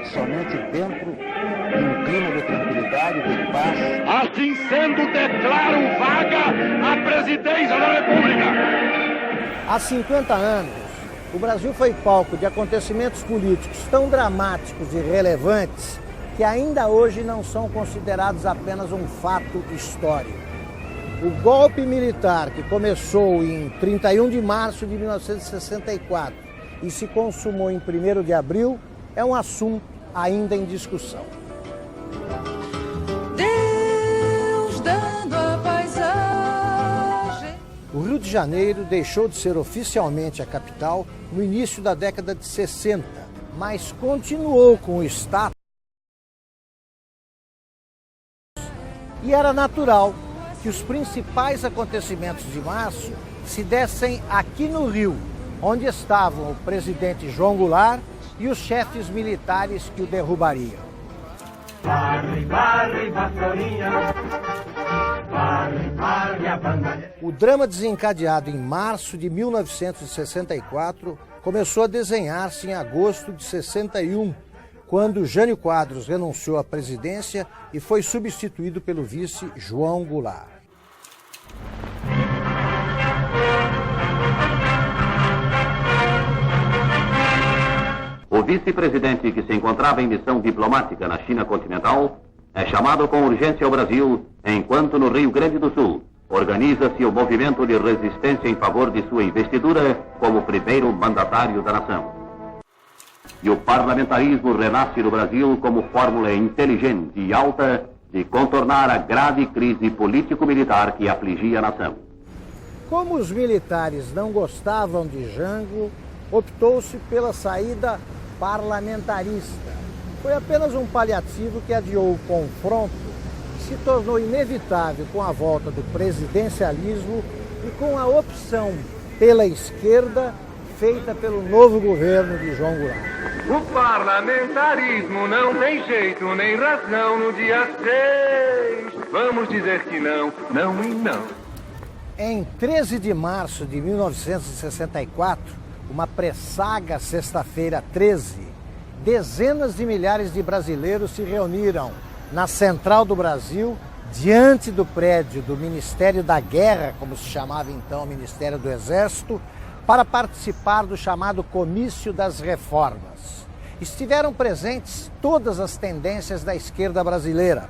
somente dentro de um clima de tranquilidade, de paz. Assim sendo, declaro vaga a presidência da República. Há 50 anos, o Brasil foi palco de acontecimentos políticos tão dramáticos e relevantes que ainda hoje não são considerados apenas um fato histórico. O golpe militar, que começou em 31 de março de 1964 e se consumou em 1º de abril, é um assunto ainda em discussão. Deus dando a paisagem. O Rio de Janeiro deixou de ser oficialmente a capital no início da década de 60, mas continuou com o status. E era natural que os principais acontecimentos de março se dessem aqui no Rio, onde estavam o presidente João Goulart e os chefes militares que o derrubariam. O drama desencadeado em março de 1964 começou a desenhar-se em agosto de 61, quando Jânio Quadros renunciou à presidência e foi substituído pelo vice João Goulart. O vice-presidente, que se encontrava em missão diplomática na China continental, é chamado com urgência ao Brasil, enquanto no Rio Grande do Sul organiza-se o movimento de resistência em favor de sua investidura como primeiro mandatário da nação. E o parlamentarismo renasce no Brasil como fórmula inteligente e alta de contornar a grave crise político-militar que afligia a nação. Como os militares não gostavam de Jango, optou-se pela saída parlamentarista. Foi apenas um paliativo que adiou o confronto e se tornou inevitável com a volta do presidencialismo e com a opção pela esquerda feita pelo novo governo de João Goulart. O parlamentarismo não tem jeito nem razão no dia 6. Vamos dizer que não, não e não. Em 13 de março de 1964, uma pressaga sexta-feira 13, dezenas de milhares de brasileiros se reuniram na Central do Brasil, diante do prédio do Ministério da Guerra, como se chamava então o Ministério do Exército, para participar do chamado Comício das Reformas. Estiveram presentes todas as tendências da esquerda brasileira.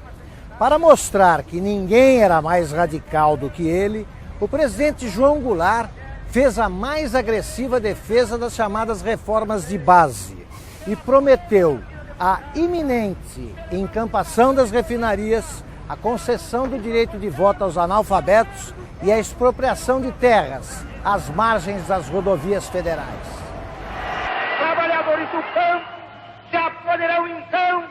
Para mostrar que ninguém era mais radical do que ele, o presidente João Goulart fez a mais agressiva defesa das chamadas reformas de base e prometeu a iminente encampação das refinarias, a concessão do direito de voto aos analfabetos e a expropriação de terras às margens das rodovias federais. Trabalhadores do campo já poderão então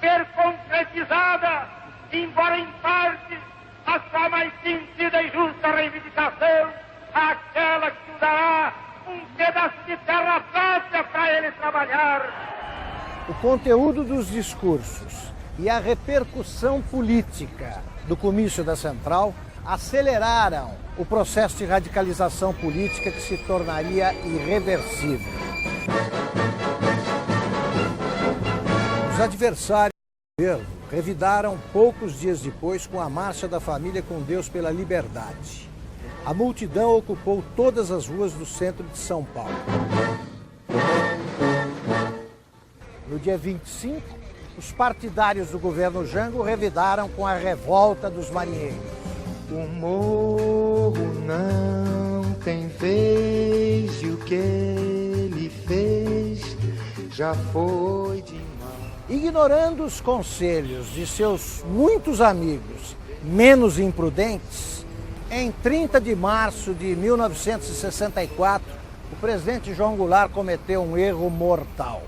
ver concretizada, embora em parte, a sua mais sentida e justa reivindicação, aquela que dará um pedaço de terra fácil para ele trabalhar. O conteúdo dos discursos e a repercussão política do Comício da Central aceleraram o processo de radicalização política que se tornaria irreversível. Os adversários do governo revidaram poucos dias depois com a Marcha da Família com Deus pela Liberdade. A multidão ocupou todas as ruas do centro de São Paulo. No dia 25, os partidários do governo Jango revidaram com a revolta dos marinheiros. O morro não tem vez e o que ele fez já foi demais. Ignorando os conselhos de seus muitos amigos menos imprudentes, em 30 de março de 1964, o presidente João Goulart cometeu um erro mortal.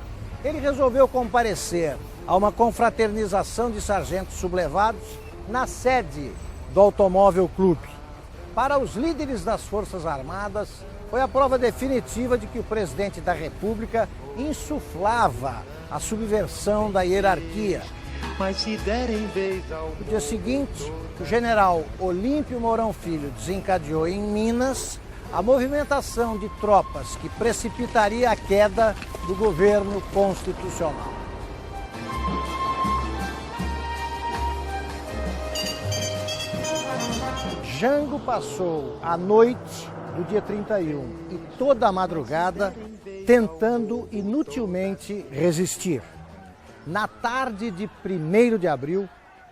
Ele resolveu comparecer a uma confraternização de sargentos sublevados na sede do Automóvel Clube. Para os líderes das Forças Armadas, foi a prova definitiva de que o presidente da República insuflava a subversão da hierarquia. Mas se derem vez ao... No dia seguinte, o general Olímpio Mourão Filho desencadeou em Minas a movimentação de tropas que precipitaria a queda do governo constitucional. Jango passou a noite do dia 31 e toda a madrugada tentando inutilmente resistir. Na tarde de 1º de abril,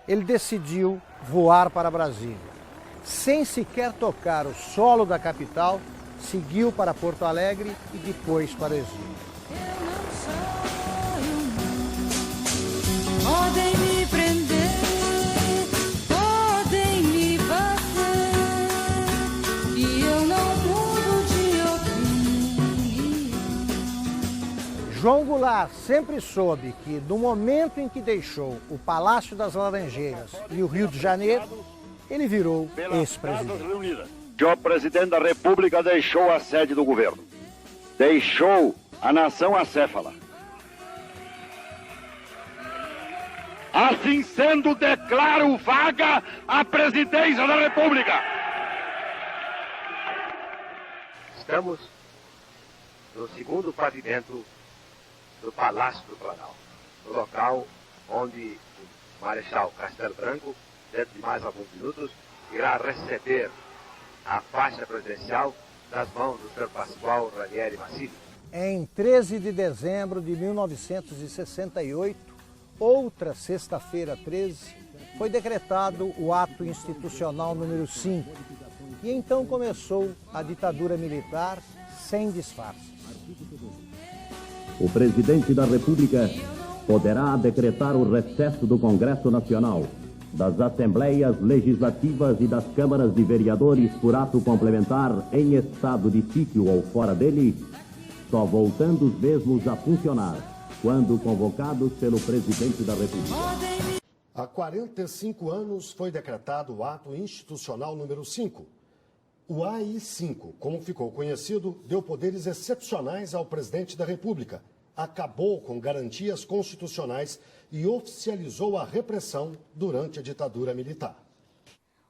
ele decidiu voar para Brasília. Sem sequer tocar o solo da capital, seguiu para Porto Alegre e depois para o exílio. Podem me prender, podem me bater, e eu não mudo de opinião. João Goulart sempre soube que, no momento em que deixou o Palácio das Laranjeiras e o Rio de Janeiro, ele virou ex-presidente. O presidente da República deixou a sede do governo, deixou a nação acéfala. Assim sendo, declaro vaga a presidência da República. Estamos no segundo pavimento do Palácio do Planalto, no local onde o Marechal Castelo Branco, dentro de mais alguns minutos, irá receber a faixa presidencial das mãos do Sr. Pascoal Ranieri Massini. Em 13 de dezembro de 1968, outra sexta-feira 13, foi decretado o ato institucional número 5, e então começou a ditadura militar sem disfarces. O presidente da República poderá decretar o recesso do Congresso Nacional, das Assembleias Legislativas e das Câmaras de Vereadores por ato complementar em estado de sítio ou fora dele, só voltando os mesmos a funcionar quando convocados pelo presidente da República. Há 45 anos foi decretado o ato institucional número 5. O AI-5, como ficou conhecido, deu poderes excepcionais ao presidente da República, acabou com garantias constitucionais e oficializou a repressão durante a ditadura militar.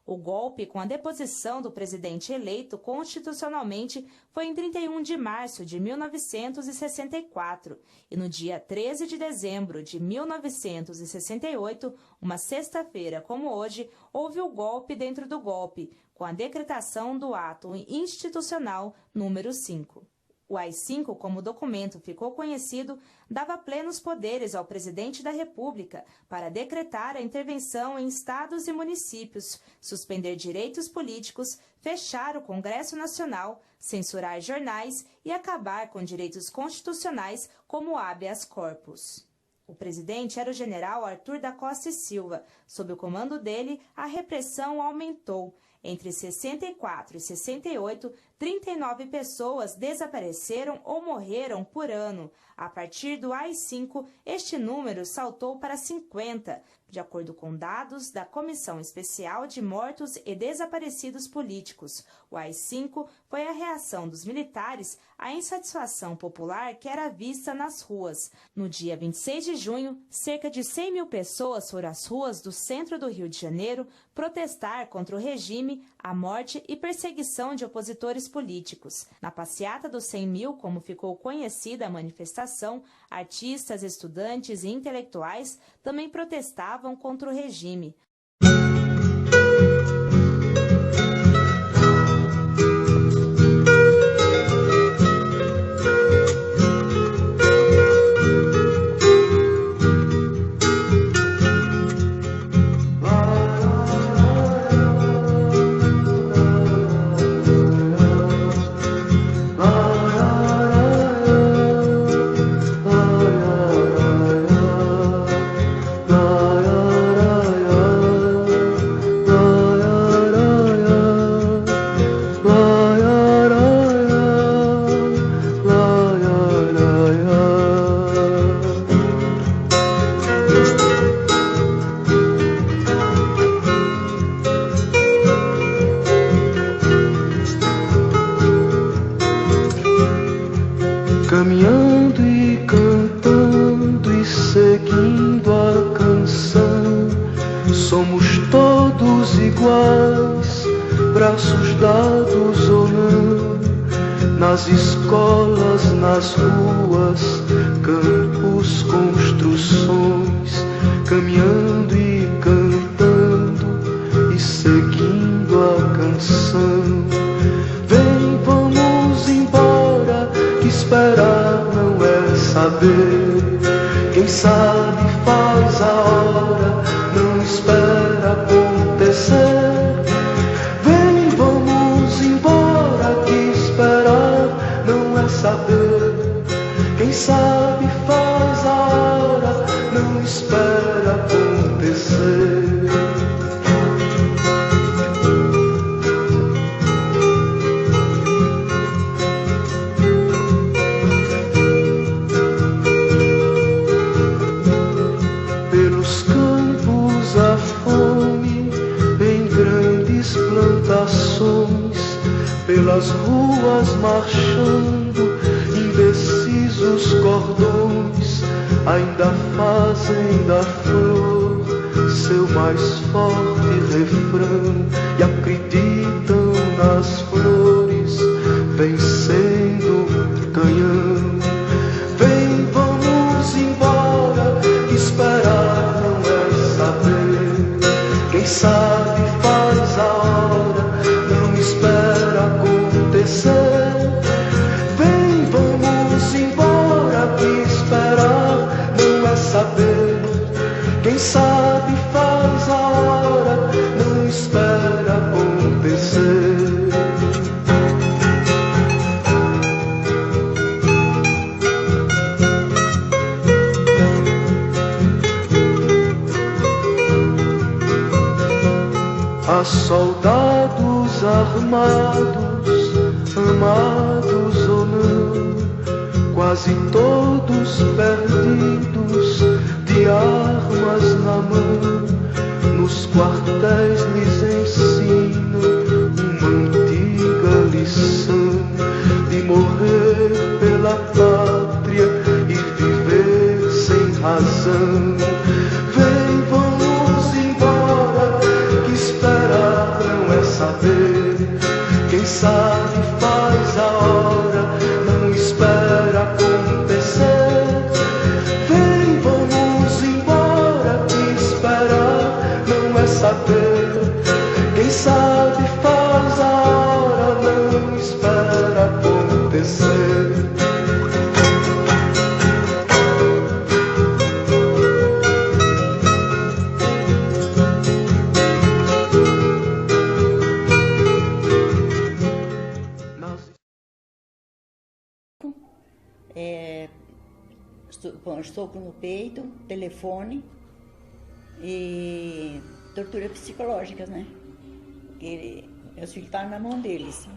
O golpe com a deposição do presidente eleito constitucionalmente foi em 31 de março de 1964 e no dia 13 de dezembro de 1968, uma sexta-feira como hoje, houve o golpe dentro do golpe, com a decretação do ato institucional número 5. O AI-5, como documento ficou conhecido, dava plenos poderes ao presidente da República para decretar a intervenção em estados e municípios, suspender direitos políticos, fechar o Congresso Nacional, censurar jornais e acabar com direitos constitucionais como o habeas corpus. O presidente era o general Arthur da Costa e Silva. Sob o comando dele, a repressão aumentou. Entre 64 e 68, 39 pessoas desapareceram ou morreram por ano. A partir do AI-5, este número saltou para 50, de acordo com dados da Comissão Especial de Mortos e Desaparecidos Políticos. O AI-5 foi a reação dos militares à insatisfação popular que era vista nas ruas. No dia 26 de junho, cerca de 100 mil pessoas foram às ruas do centro do Rio de Janeiro protestar contra o regime, a morte e perseguição de opositores políticos. Na passeata dos 100 mil, como ficou conhecida a manifestação, artistas, estudantes e intelectuais também protestavam contra o regime. Caminhando e cantando e seguindo a canção, somos todos iguais, braços dados ou não, nas escolas, nas ruas, campos, construções, caminhando e cantando e seguindo a pelas ruas marchando, indecisos cordões ainda fazem da flor seu mais forte refrão e acreditam nas flores vencendo canhão. Vem, vamos embora, esperar não é saber. Quem sabe faz a hora, não espera acontecer. Vem, vamos embora, que esperar não é saber. Quem sabe faz a hora, não espera acontecer. Há soldados armados, amados ou não, quase todos perdidos, de armas na mão. Nos quartéis lhes ensino uma antiga lição de morrer pela pátria e viver sem razão. Vem, vamos embora, que esperar não é saber. Quem sabe faz a hora, não espera acontecer. Vem, vamos embora, que esperar não é saber. Quem sabe faz a hora, não espera acontecer. Soco no peito, telefone e tortura psicológica, né? Porque meus filhos estavam na mão deles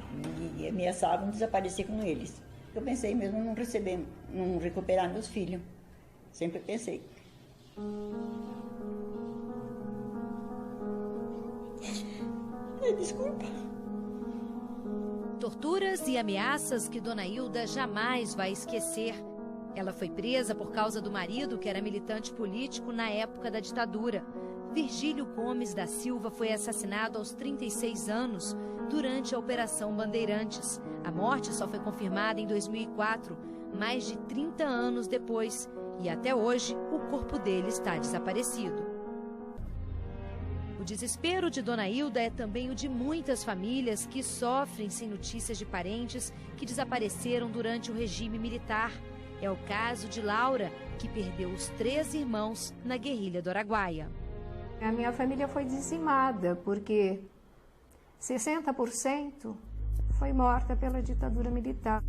e ameaçavam desaparecer com eles. Eu pensei mesmo não recuperar meus filhos. Sempre pensei. Desculpa. Torturas e ameaças que Dona Hilda jamais vai esquecer. Ela foi presa por causa do marido, que era militante político na época da ditadura. Virgílio Gomes da Silva foi assassinado aos 36 anos durante a Operação Bandeirantes. A morte só foi confirmada em 2004, mais de 30 anos depois. E até hoje, o corpo dele está desaparecido. O desespero de Dona Hilda é também o de muitas famílias que sofrem sem notícias de parentes que desapareceram durante o regime militar. É o caso de Laura, que perdeu os 3 irmãos na guerrilha do Araguaia. A minha família foi dizimada, porque 60% foi morta pela ditadura militar.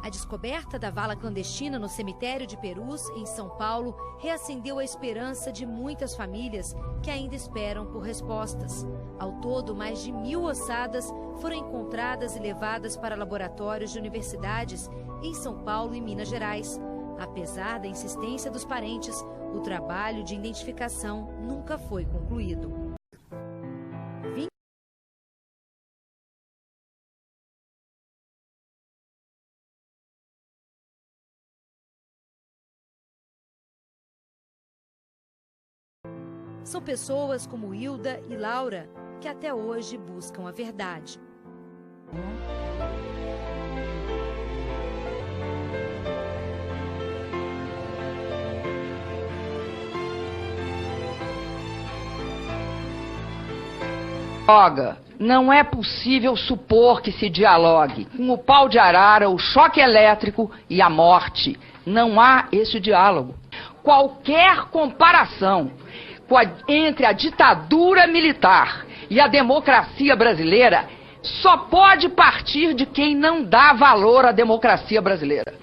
A descoberta da vala clandestina no cemitério de Perus, em São Paulo, reacendeu a esperança de muitas famílias que ainda esperam por respostas. Ao todo, mais de 1000 ossadas foram encontradas e levadas para laboratórios de universidades em São Paulo e Minas Gerais. Apesar da insistência dos parentes, o trabalho de identificação nunca foi concluído. São pessoas como Hilda e Laura que até hoje buscam a verdade. Não é possível supor que se dialogue com o pau de arara, o choque elétrico e a morte. Não há esse diálogo. Qualquer comparação entre a ditadura militar e a democracia brasileira só pode partir de quem não dá valor à democracia brasileira.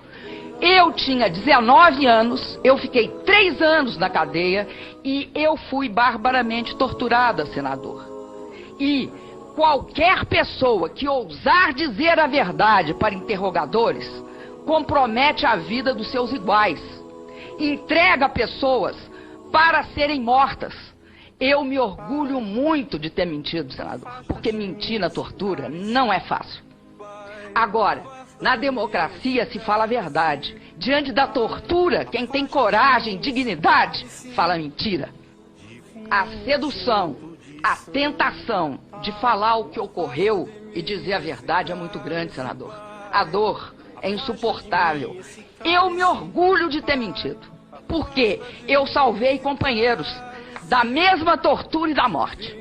Eu tinha 19 anos, eu fiquei 3 anos na cadeia e eu fui barbaramente torturada, senador. E qualquer pessoa que ousar dizer a verdade para interrogadores compromete a vida dos seus iguais. Entrega pessoas para serem mortas. Eu me orgulho muito de ter mentido, senador, porque mentir na tortura não é fácil. Agora, na democracia se fala a verdade. Diante da tortura, quem tem coragem, dignidade, fala mentira. A sedução, a tentação de falar o que ocorreu e dizer a verdade é muito grande, senador. A dor é insuportável. Eu me orgulho de ter mentido, porque eu salvei companheiros da mesma tortura e da morte.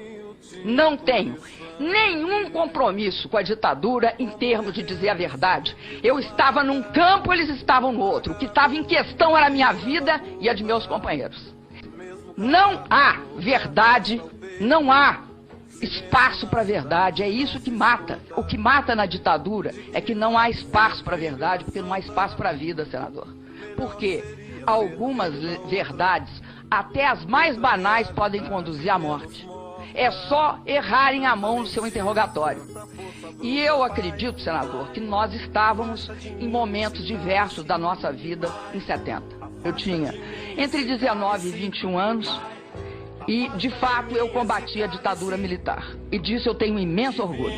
Não tenho nenhum compromisso com a ditadura em termos de dizer a verdade. Eu estava num campo, eles estavam no outro. O que estava em questão era a minha vida e a de meus companheiros. Não há verdade, não há espaço para a verdade. É isso que mata. O que mata na ditadura é que não há espaço para a verdade, porque não há espaço para a vida, senador. Porque algumas verdades, até as mais banais, podem conduzir à morte. É só errarem a mão no seu interrogatório. E eu acredito, senador, que nós estávamos em momentos diversos da nossa vida em 70. Eu tinha entre 19 e 21 anos e, de fato, eu combati a ditadura militar. E disso eu tenho imenso orgulho.